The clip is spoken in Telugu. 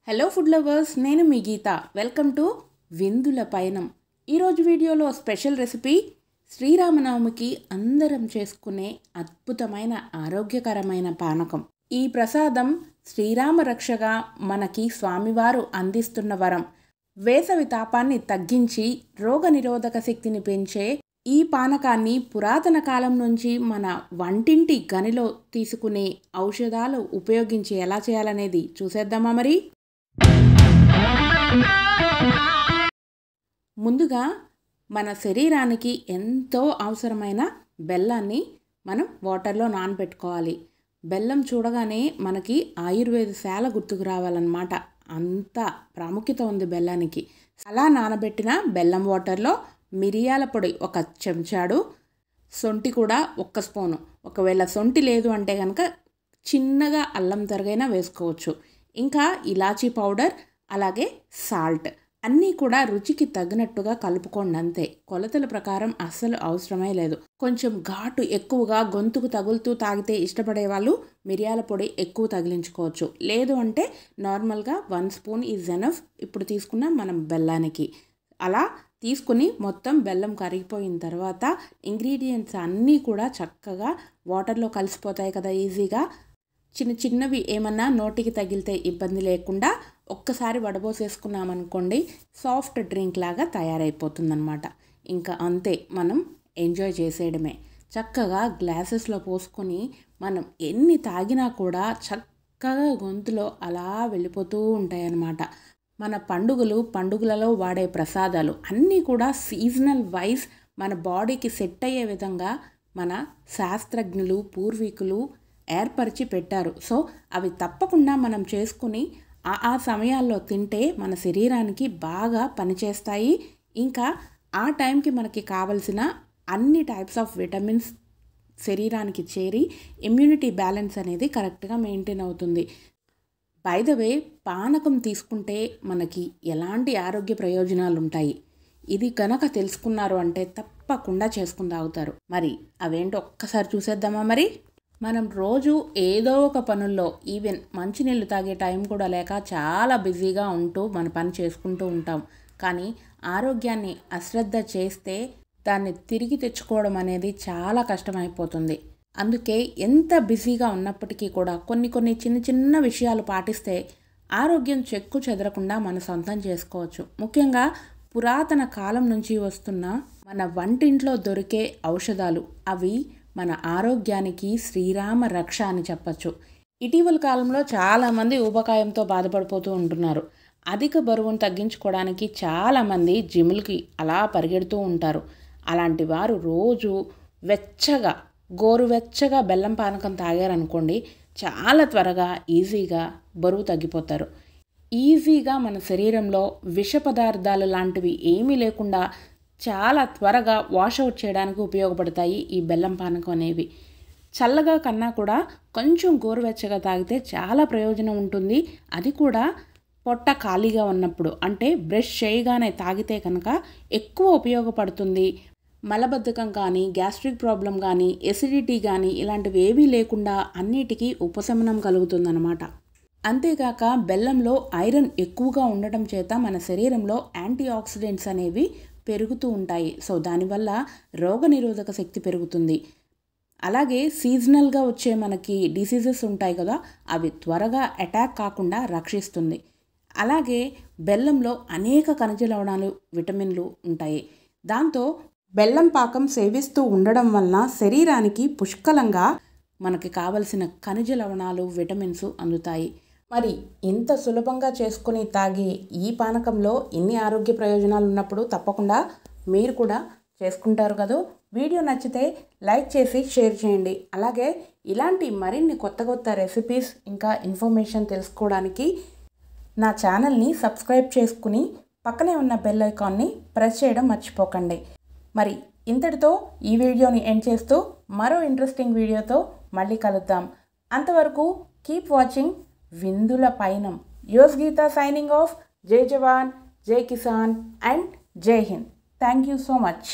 హలో ఫుడ్ లవర్స్, నేను మీ గీత. వెల్కమ్ టు విందుల పయనం. ఈరోజు వీడియోలో స్పెషల్ రెసిపీ శ్రీరామనవమికి అందరం చేసుకునే అద్భుతమైన ఆరోగ్యకరమైన పానకం. ఈ ప్రసాదం శ్రీరామ రక్షగా మనకి స్వామివారు అందిస్తున్న వరం. వేసవి తాపాన్ని తగ్గించి రోగనిరోధక శక్తిని పెంచే ఈ పానకాన్ని పురాతన కాలం నుంచి మన వంటింటి గనిలో తీసుకునే ఔషధాలు ఉపయోగించి ఎలా చేయాలనేది చూసేద్దామా మరి. ముందుగా మన శరీరానికి ఎంతో అవసరమైన బెల్లాన్ని మనం వాటర్లో నానబెట్టుకోవాలి. బెల్లం చూడగానే మనకి ఆయుర్వేద శాల గుర్తుకు రావాలన్నమాట. అంత ప్రాముఖ్యత ఉంది బెల్లానికి. అలా నానబెట్టిన బెల్లం వాటర్లో మిరియాల పొడి 1 చెంచాడు, సొంటి కూడా 1 స్పూను. ఒకవేళ సొంటి లేదు అంటే కనుక చిన్నగా అల్లం తరుగైనా వేసుకోవచ్చు. ఇంకా ఇలాచీ పౌడర్, అలాగే సాల్ట్ అన్నీ కూడా రుచికి తగినట్టుగా కలుపుకోండి అంతే. కొలతల ప్రకారం అస్సలు అవసరమే లేదు. కొంచెం ఘాటు ఎక్కువగా గొంతుకు తగులుతూ తాగితే ఇష్టపడే వాళ్ళు మిరియాల పొడి ఎక్కువ తగిలించుకోవచ్చు. లేదు అంటే నార్మల్గా 1 స్పూన్ ఈజ్ ఎనఫ్. ఇప్పుడు తీసుకున్న మనం బెల్లానికి అలా తీసుకుని మొత్తం బెల్లం కరిగిపోయిన తర్వాత ఇంగ్రీడియంట్స్ అన్నీ కూడా చక్కగా వాటర్లో కలిసిపోతాయి కదా ఈజీగా. చిన్నవి ఏమన్నా నోటికి తగిలితే ఇబ్బంది లేకుండా ఒక్కసారి వడబోసేసుకున్నామనుకోండి, సాఫ్ట్ డ్రింక్ లాగా తయారైపోతుందన్నమాట. ఇంకా అంతే, మనం ఎంజాయ్ చేసేయడమే. చక్కగా గ్లాసెస్లో పోసుకొని మనం ఎన్ని తాగినా కూడా చక్కగా గొంతులో అలా వెళ్ళిపోతూ ఉంటాయన్నమాట. మన పండుగలలో వాడే ప్రసాదాలు అన్నీ కూడా సీజనల్ వైజ్ మన బాడీకి సెట్ అయ్యే విధంగా మన శాస్త్రజ్ఞులు పూర్వీకులు ఏర్పరిచి పెట్టారు. సో అవి తప్పకుండా మనం చేసుకుని ఆ సమయాల్లో తింటే మన శరీరానికి బాగా పనిచేస్తాయి. ఇంకా ఆ టైంకి మనకి కావలసిన అన్ని టైప్స్ ఆఫ్ విటమిన్స్ శరీరానికి చేరి ఇమ్యూనిటీ బ్యాలెన్స్ అనేది కరెక్ట్గా మెయింటైన్ అవుతుంది. బై ద వే, పానకం తీసుకుంటే మనకి ఎలాంటి ఆరోగ్య ప్రయోజనాలు ఉంటాయి, ఇది కనుక తెలుసుకున్నారు అంటే తప్పకుండా చేసుకుని తాగుతారు. మరి అవేంటో ఒక్కసారి చూసేద్దామా మరి. మనం రోజు ఏదో ఒక పనుల్లో, ఈవెన్ మంచినీళ్ళు తాగే టైం కూడా లేక చాలా బిజీగా ఉంటూ మన పని చేసుకుంటూ ఉంటాం. కానీ ఆరోగ్యాన్ని అశ్రద్ధ చేస్తే దాన్ని తిరిగి తెచ్చుకోవడం అనేది చాలా కష్టమైపోతుంది. అందుకే ఎంత బిజీగా ఉన్నప్పటికీ కూడా కొన్ని చిన్న విషయాలు పాటిస్తే ఆరోగ్యం చెక్కు చెదరకుండా మన సొంతం చేసుకోవచ్చు. ముఖ్యంగా పురాతన కాలం నుంచి వస్తున్న మన వంటింట్లో దొరికే ఔషధాలు, అవి మన ఆరోగ్యానికి శ్రీరామ రక్ష అని చెప్పచ్చు. ఇటీవల కాలంలో చాలామంది ఊబకాయంతో బాధపడిపోతూ ఉంటున్నారు. అధిక బరువును తగ్గించుకోవడానికి చాలామంది జిమ్లకి అలా పరిగెడుతూ ఉంటారు. అలాంటి వారు రోజు గోరువెచ్చగా బెల్లం పానకం తాగారనుకోండి, చాలా త్వరగా ఈజీగా బరువు తగ్గిపోతారు. ఈజీగా మన శరీరంలో విష పదార్థాలు లాంటివి ఏమీ లేకుండా చాలా త్వరగా వాషౌట్ చేయడానికి ఉపయోగపడతాయి ఈ బెల్లం పానకం అనేవి. చల్లగా కన్నా కూడా కొంచెం గోరువెచ్చగా తాగితే చాలా ప్రయోజనం ఉంటుంది. అది కూడా పొట్ట ఖాళీగా ఉన్నప్పుడు, అంటే బ్రష్ చేయగానే తాగితే కనుక ఎక్కువ ఉపయోగపడుతుంది. మలబద్ధకం కానీ, గ్యాస్ట్రిక్ ప్రాబ్లం కానీ, ఎసిడిటీ కానీ ఇలాంటివి ఏవీ లేకుండా అన్నిటికీ ఉపశమనం కలుగుతుందన్నమాట. అంతేగాక బెల్లంలో ఐరన్ ఎక్కువగా ఉండటం చేత మన శరీరంలో యాంటీ ఆక్సిడెంట్స్ అనేవి పెరుగుతూ ఉంటాయి. సో దానివల్ల రోగనిరోధక శక్తి పెరుగుతుంది. అలాగే సీజనల్గా వచ్చే మనకి డిసీజెస్ ఉంటాయి కదా, అవి త్వరగా అటాక్ కాకుండా రక్షిస్తుంది. అలాగే బెల్లంలో అనేక ఖనిజ లవణాలు, విటమిన్లు ఉంటాయి. దాంతో బెల్లం పాకం సేవిస్తూ ఉండడం వలన శరీరానికి పుష్కలంగా మనకి కావలసిన ఖనిజ లవణాలు, విటమిన్స్ అందుతాయి. మరి ఇంత సులభంగా చేసుకుని తాగే ఈ పానకంలో ఇన్ని ఆరోగ్య ప్రయోజనాలు ఉన్నప్పుడు తప్పకుండా మీరు కూడా చేసుకుంటారు కదా. వీడియో నచ్చితే లైక్ చేసి షేర్ చేయండి. అలాగే ఇలాంటి మరిన్ని కొత్త రెసిపీస్ ఇంకా ఇన్ఫర్మేషన్ తెలుసుకోవడానికి నా ఛానల్ని సబ్స్క్రైబ్ చేసుకుని పక్కనే ఉన్న బెల్ ఐకాన్ని ప్రెస్ చేయడం మర్చిపోకండి. మరి ఇంతటితో ఈ వీడియోని ఎండ్ చేస్తూ మరో ఇంట్రెస్టింగ్ వీడియోతో మళ్ళీ కలుద్దాం. అంతవరకు కీప్ వాచింగ్ విందుల పయనం. యోస్ గీత సైనింగ్ ఆఫ్. జై జవాన్, జై కిసాన్ అండ్ జై Hind. Thank you so much.